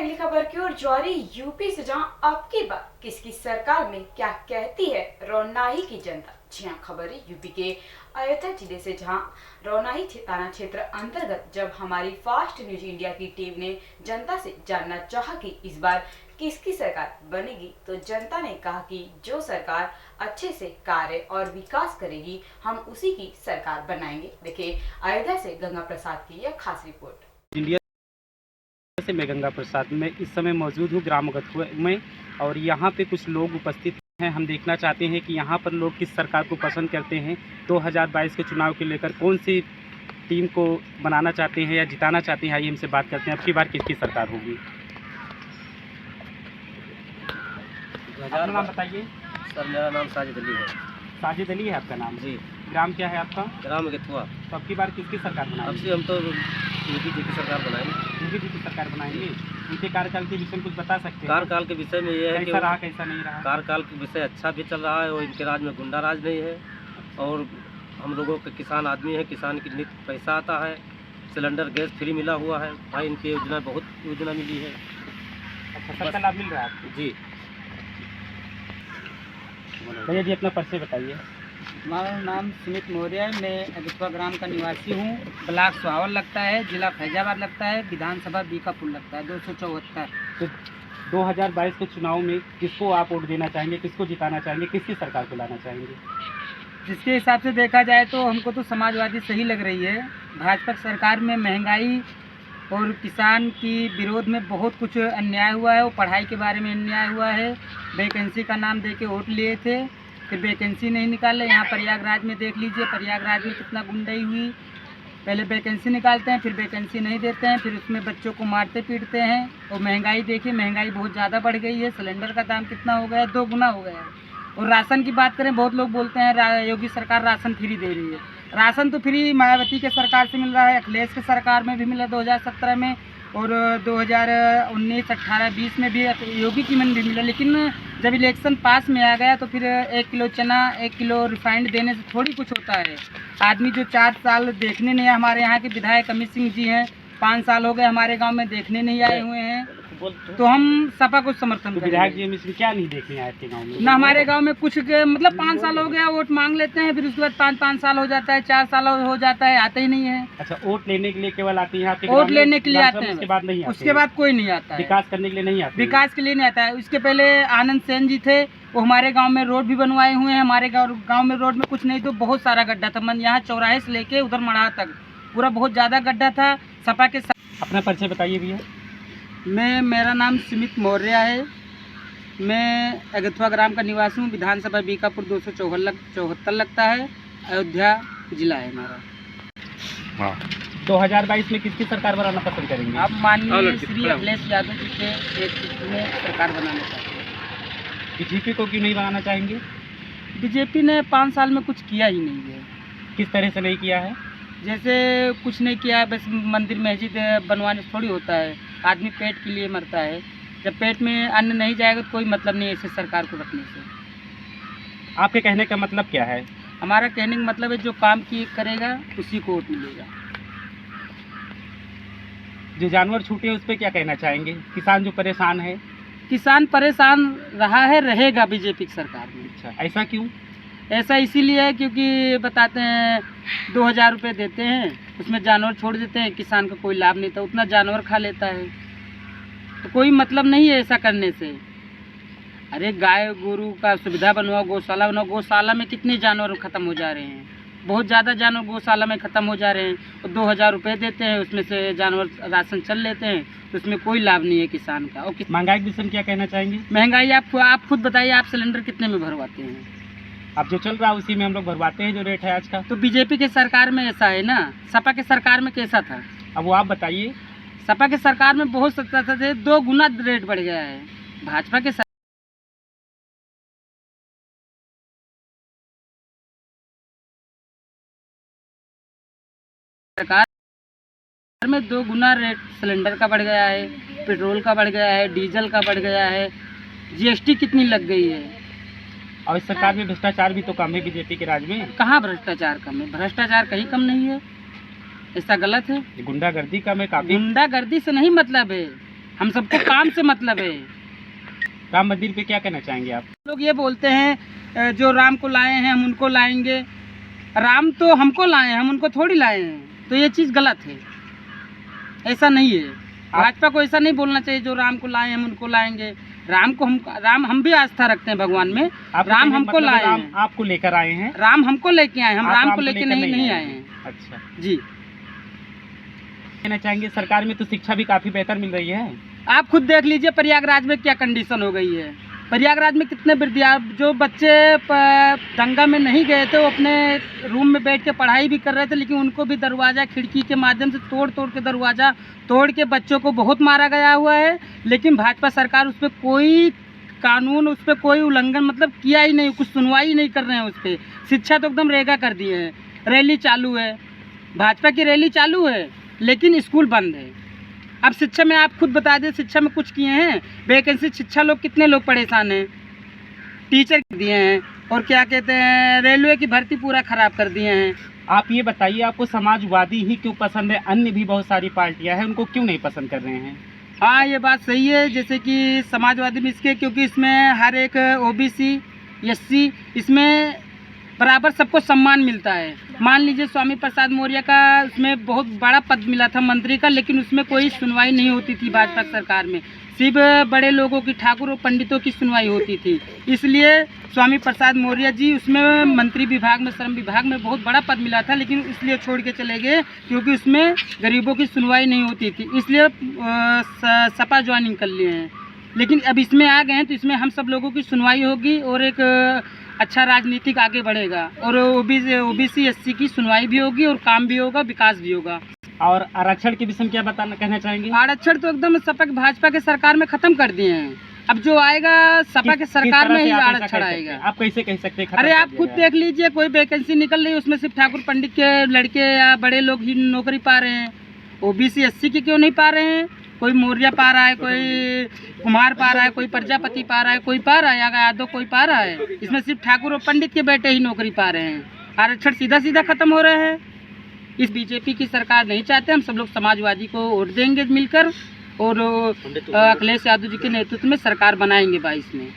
अगली खबर की ओर जारी। यूपी से जहां अब की बार किसकी सरकार में क्या कहती है रौनाही की जनता। जी हां, खबर है यूपी के अयोध्या जिले से, जहां रौनाही थाना क्षेत्र अंतर्गत जब हमारी फास्ट न्यूज इंडिया की टीम ने जनता से जानना चाहा कि इस बार किसकी सरकार बनेगी, तो जनता ने कहा कि जो सरकार अच्छे से कार्य और विकास करेगी हम उसी की सरकार बनाएंगे। देखिए अयोध्या से गंगा प्रसाद की यह खास रिपोर्ट। इंडिया से मैं गंगा प्रसाद में इस समय मौजूद हूँ ग्राम गथुआ में, और यहाँ पे कुछ लोग उपस्थित हैं। हम देखना चाहते हैं कि यहाँ पर लोग किस सरकार को पसंद करते हैं। 2022 के चुनाव के लेकर कौन सी टीम को बनाना चाहते हैं या जिताना चाहते हैं, आइए हमसे बात करते हैं। अब की बार किसकी सरकार होगी? अपना नाम बताइए। सर मेरा नाम साजिद अली है। साजिद अली है आपका नाम? जी। ग्राम क्या है आपका? ग्राम गथुआ। तो अब की बार किसकी सरकार अब बनाएंगे? से हम तो योगी जी की सरकार बनाएंगे। योगी जी की सरकार बनाएंगे। उनके कार्यकाल के विषय में कुछ बता सकते हैं? कार्यकाल के विषय में ये है कि कैसा रहा कैसा नहीं रहा? कार्यकाल के विषय अच्छा भी चल रहा है और इनके राज में गुंडा राज नहीं है, और हम लोगों के किसान आदमी है, किसान की नित्य पैसा आता है, सिलेंडर गैस फ्री मिला हुआ है भाई। इनकी योजना बहुत योजना मिली है। अच्छा, सबका लाभ मिल रहा है आपको? जी। भैया जी अपना परिचय बताइए। हमारा नाम सुमित मौर्य है। मैं गथुआ ग्राम का निवासी हूँ। ब्लॉक सुहावल लगता है, जिला फैजाबाद लगता है, विधानसभा बीकापुर लगता है, 274। तो 2022 के चुनाव में किसको आप वोट देना चाहेंगे, किसको जिताना चाहेंगे, किसकी सरकार को लाना चाहेंगे? जिसके हिसाब से देखा जाए तो हमको तो समाजवादी सही लग रही है। भाजपा सरकार में महंगाई और किसान की विरोध में बहुत कुछ अन्याय हुआ है। वो पढ़ाई के बारे में अन्याय हुआ है। वैकेंसी का नाम दे के वोट लिए थे, फिर वैकेंसी नहीं निकाले। यहाँ प्रयागराज में देख लीजिए, प्रयागराज में कितना गुंडाई हुई। पहले वैकेंसी निकालते हैं, फिर वैकेंसी नहीं देते हैं, फिर उसमें बच्चों को मारते पीटते हैं। और महंगाई देखिए, महंगाई बहुत ज़्यादा बढ़ गई है। सिलेंडर का दाम कितना हो गया है? 2 गुना हो गया है। और राशन की बात करें, बहुत लोग बोलते हैं योगी सरकार राशन फ्री दे रही है। राशन तो फ्री मायावती के सरकार से मिल रहा है, अखिलेश के सरकार में भी मिला 2017 में, और 2019, 18, 20 में भी योगी की मन भी मिला। लेकिन जब इलेक्शन पास में आ गया तो फिर 1 किलो चना, 1 किलो रिफाइंड देने से थोड़ी कुछ होता है। आदमी जो 4 साल देखने नहीं, हमारे यहाँ के विधायक अमित सिंह जी हैं, 5 साल हो गए हमारे गांव में देखने नहीं आए हुए हैं, तो हम सपा को समर्थन करेंगे। विधायक जी में क्या नहीं देखने आए थे गाँव में? ना हमारे गांव में कुछ मतलब 5 साल हो गया वोट मांग लेते हैं, फिर उसके बाद 5-5 साल हो जाता है, 4 साल हो जाता है, आते ही नहीं है। अच्छा, वोट लेने के लिए केवल आते हैं? वोट लेने के लिए आते हैं, उसके बाद नहीं आते? उसके बाद कोई नहीं आता है। विकास करने के लिए नहीं आते? विकास के लिए नहीं आता है। उसके पहले आनंद सेन जी थे, वो हमारे गांव में रोड भी बनवाए हुए हैं। हमारे गांव में रोड में कुछ नहीं तो बहुत सारा गड्ढा था। मन यहाँ चौराहे से लेके उधर मढ़ा तक पूरा बहुत ज़्यादा गड्ढा था। सपा के अपना परिचय बताइए भैया। मेरा नाम सुमित मौर्य है। मैं अगथुआ ग्राम का निवासी हूँ। विधानसभा बीकापुर 274 लगता है। अयोध्या जिला है हमारा। 2022 में किसकी सरकार बनाना पसंद करेंगे? आप माननीय श्री अखिलेश यादव जी के नेतृत्व में सरकार बनाना चाहते हैं। बीजेपी को क्यों नहीं बनाना चाहेंगे? बीजेपी ने 5 साल में कुछ किया ही नहीं है। किस तरह से नहीं किया है? जैसे कुछ नहीं किया है, बस मंदिर मस्जिद बनवाने से थोड़ी होता है। आदमी पेट के लिए मरता है। जब पेट में अन्न नहीं जाएगा तो कोई मतलब नहीं है ऐसे सरकार को रखने से। आपके कहने का मतलब क्या है? हमारा कहने का मतलब है जो काम की करेगा उसी को वोट मिलेगा। जो जानवर छूटे उस पर क्या कहना चाहेंगे? किसान जो परेशान है? किसान परेशान रहा है, रहेगा बीजेपी की सरकार में। अच्छा, ऐसा क्यों? ऐसा इसीलिए है क्योंकि बताते हैं 2000 रुपये देते हैं, उसमें जानवर छोड़ देते हैं, किसान का कोई लाभ नहीं था, उतना जानवर खा लेता है, तो कोई मतलब नहीं है ऐसा करने से। अरे गाय गोरू का सुविधा बनवाओ, गौशाला बनाओ। गौशाला में कितने जानवर ख़त्म हो जा रहे हैं, बहुत ज़्यादा जानवर गौशाला में ख़त्म हो जा रहे हैं। और 2000 रुपये देते हैं, उसमें से जानवर राशन चल लेते हैं, तो उसमें कोई लाभ नहीं है किसान का। और महंगाई के विषय में क्या कहना चाहेंगे? महंगाई आप खुद बताइए, आप सिलेंडर कितने में भरवाते हैं? अब जो चल रहा है उसी में हम लोग भरवाते हैं जो रेट है आज का। तो बीजेपी के सरकार में ऐसा है ना, सपा के सरकार में कैसा था? अब वो आप बताइए। सपा के सरकार में बहुत सस्ता था, 2 गुना रेट बढ़ गया है। भाजपा के सरकार में 2 गुना रेट सिलेंडर का बढ़ गया है, पेट्रोल का बढ़ गया है, डीजल का बढ़ गया है, जीएसटी कितनी लग गई है। और इस सरकार में भ्रष्टाचार भी तो कम है बीजेपी के राज में। कहाँ भ्रष्टाचार कम है? भ्रष्टाचार कहीं कम नहीं है, ऐसा गलत है। गुंडागर्दी कम है काफी। गुंडागर्दी से नहीं मतलब है, हम सबको काम से मतलब है। राम मंदिर पे क्या कहना चाहेंगे आप? लोग ये बोलते हैं जो राम को लाए हैं हम उनको लाएंगे। राम तो हमको लाए हैं, हम उनको थोड़ी लाए हैं, तो ये चीज़ गलत है, ऐसा नहीं है। भाजपा को ऐसा नहीं बोलना चाहिए जो राम को लाए हैं हम उनको लाएंगे। राम हम भी आस्था रखते हैं भगवान में। राम हमको लाए हैं, आपको लेकर आए हैं, राम हमको लेके आए, हम आप राम को लेके नहीं आए हैं। अच्छा जी, कहना चाहेंगे सरकार में तो शिक्षा भी काफ़ी बेहतर मिल रही है। आप खुद देख लीजिए प्रयागराज में क्या कंडीशन हो गई है। प्रयागराज में कितने जो बच्चे दंगा में नहीं गए थे वो अपने रूम में बैठ के पढ़ाई भी कर रहे थे, लेकिन उनको भी दरवाज़ा खिड़की के माध्यम से तोड़ के दरवाज़ा तोड़ के बच्चों को बहुत मारा गया हुआ है। लेकिन भाजपा सरकार उस पर कोई कानून, उस पर कोई उल्लंघन मतलब किया ही नहीं, कुछ सुनवाई नहीं कर रहे हैं उस पर। शिक्षा तो एकदम रेगा कर दिए हैं। रैली चालू है, भाजपा की रैली चालू है, लेकिन स्कूल बंद है। अब शिक्षा में आप खुद बता दें, शिक्षा में कुछ किए हैं? वैकेंसी शिक्षा लोग कितने लोग परेशान हैं, टीचर दिए हैं, और क्या कहते हैं रेलवे की भर्ती पूरा ख़राब कर दिए हैं। आप ये बताइए, आपको समाजवादी ही क्यों पसंद है? अन्य भी बहुत सारी पार्टियां हैं, उनको क्यों नहीं पसंद कर रहे हैं? हाँ, ये बात सही है। जैसे कि समाजवादी में इसके क्योंकि इसमें हर एक ओबीसी एससी इसमें बराबर सबको सम्मान मिलता है। मान लीजिए स्वामी प्रसाद मौर्य का उसमें बहुत बड़ा पद मिला था मंत्री का, लेकिन उसमें कोई सुनवाई नहीं होती थी भाजपा सरकार में। सिर्फ बड़े लोगों की, ठाकुर और पंडितों की सुनवाई होती थी। इसलिए स्वामी प्रसाद मौर्य जी उसमें मंत्री विभाग में, श्रम विभाग में बहुत बड़ा पद मिला था, लेकिन इसलिए छोड़ के चले गए क्योंकि उसमें गरीबों की सुनवाई नहीं होती थी, इसलिए सपा ज्वाइनिंग कर लिए हैं। लेकिन अब इसमें आ गए हैं तो इसमें हम सब लोगों की सुनवाई होगी और एक अच्छा राजनीतिक आगे बढ़ेगा, और ओबीसी एससी की सुनवाई भी होगी और काम भी होगा, विकास भी होगा। और आरक्षण के विषय में क्या कहना चाहेंगे? आरक्षण तो एकदम सपा भाजपा के सरकार में खत्म कर दिए हैं। अब जो आएगा सपा के सरकार में ही आरक्षण आएगा। आप कैसे कह सकते हैं? अरे आप खुद देख लीजिए, कोई वैकेंसी निकल रही है उसमें सिर्फ ठाकुर पंडित के लड़के या बड़े लोग ही नौकरी पा रहे हैं। ओबीसी एससी की क्यों नहीं पा रहे हैं? कोई मौर्य पा रहा है, कोई कुमार पा रहा है, कोई प्रजापति पा रहा है, कोई पा रहा है, या यादव कोई पा रहा है। इसमें सिर्फ ठाकुर और पंडित के बेटे ही नौकरी पा रहे हैं। आरक्षण सीधा सीधा खत्म हो रहे हैं। इस बीजेपी की सरकार नहीं चाहते, हम सब लोग समाजवादी को वोट देंगे मिलकर, और अखिलेश यादव जी के नेतृत्व में सरकार बनाएंगे 22 में।